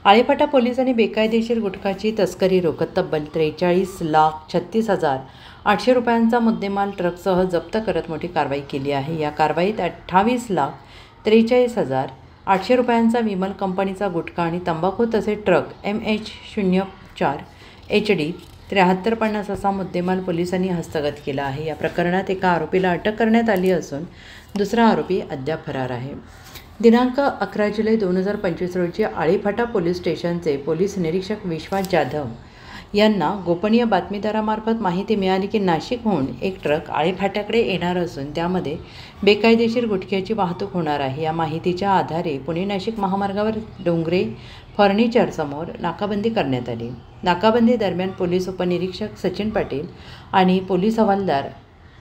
आळेफाटा पोलिसांनी बेकायदेशीर गुटखाची तस्करी रोखत तब्बल 43,36,800 रुपयांचा मुद्देमाल ट्रकसह जप्त करत मोठी कारवाई केली आहे। या कारवाईत 28,43,800 रुपयांचा विमल कंपनीचा गुटखा आणि तंबाखू तसेच ट्रक MH04 HD 7350 असा मुद्देमाल पोलिसांनी हस्तगत केला आहे। या प्रकरणात एका आरोपीला अटक करण्यात आली असून दुसरा आरोपी अद्याप फरार आहे। दिनांक 11 जुलै 2025 रोजी आळेफाटा पोलीस स्टेशनचे पोलीस निरीक्षक विश्वास जाधव यांना गोपनीय बातमीदारामार्फत माहिती मिळाली की नाशिकहून एक ट्रक आळेफाट्याकडे येणार असून त्यामध्ये बेकायदेशीर गुटख्याची वाहतूक होणार आहे। या माहितीच्या आधारे पुणे नाशिक महामार्गावर डोंगरे फर्निचर समोर नाकाबंदी करण्यात आली। नाकाबंदी दरम्यान पोलीस उपनिरीक्षक सचिन पाटील आणि पोलीस हवालदार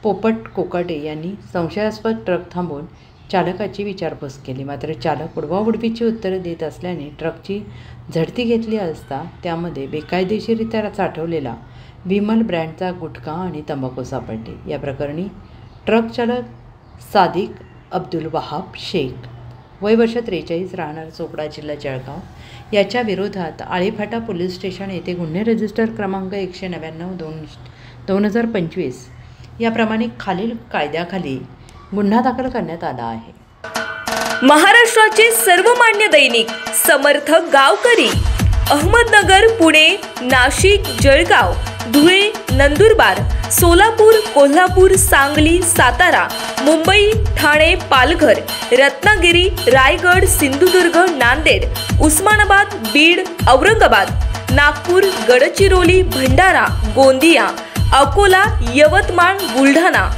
पोपट कोकाटे यांनी संशयास्पद ट्रक थांबवून चालकाची विचारपूस केली, मात्र चालक उडवाउडवीची उत्तरे देत असल्याने ट्रकची झडती घेतली असता त्यामध्ये बेकायदेशीररित्या साठवलेला विमल ब्रँडचा गुटखा आणि तंबाखू सापडली। या प्रकरणी ट्रक चालक सादिक अब्दुल वहाब शेख वय वर्ष 43 राहणार चोपडा जिल्हा जळगाव याच्या विरोधात आळेफाटा पोलीस स्टेशन येथे गुन्हे रजिस्टर क्रमांक 199/2025 याप्रमाणे खालील कायद्याखाली गुन्हा दाखल करण्यात आला आहे। महाराष्ट्राचे सर्वमान्य दैनिक समर्थ गावकरी अहमदनगर, पुणे, नाशिक, जळगाव, धुळे, नंदुरबार, सोलापूर, कोल्हापूर, सांगली, सातारा, मुंबई, ठाणे, पालघर, रत्नागिरी, रायगड, सिंधुदुर्ग, नांदेड, उस्मानाबाद, बीड, औरंगाबाद, नागपूर, गडचिरोली, भंडारा, गोंदिया, अकोला, यवतमाळ, बुलढाणा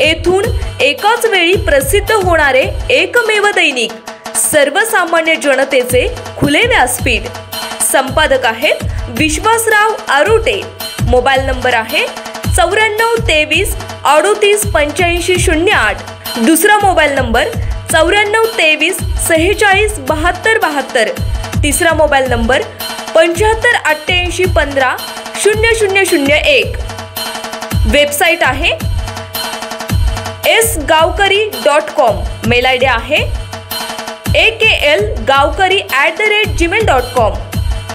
येथून एकाच वेळी प्रसिद्ध होणारे एकमेव दैनिक, सर्वसामान्य जनतेचे खुले व्यासपीठ। संपादक आहेत विश्वासराव आरोटे। मोबाईल नंबर आहे 9423 38 8508। दुसरा मोबाईल नंबर 9423 46 72 72। तिसरा मोबाईल नंबर 75 88 15 0001। वेबसाईट आहे sgavkari.com। मेल आयडी आहे akl gavkari@gmail.com।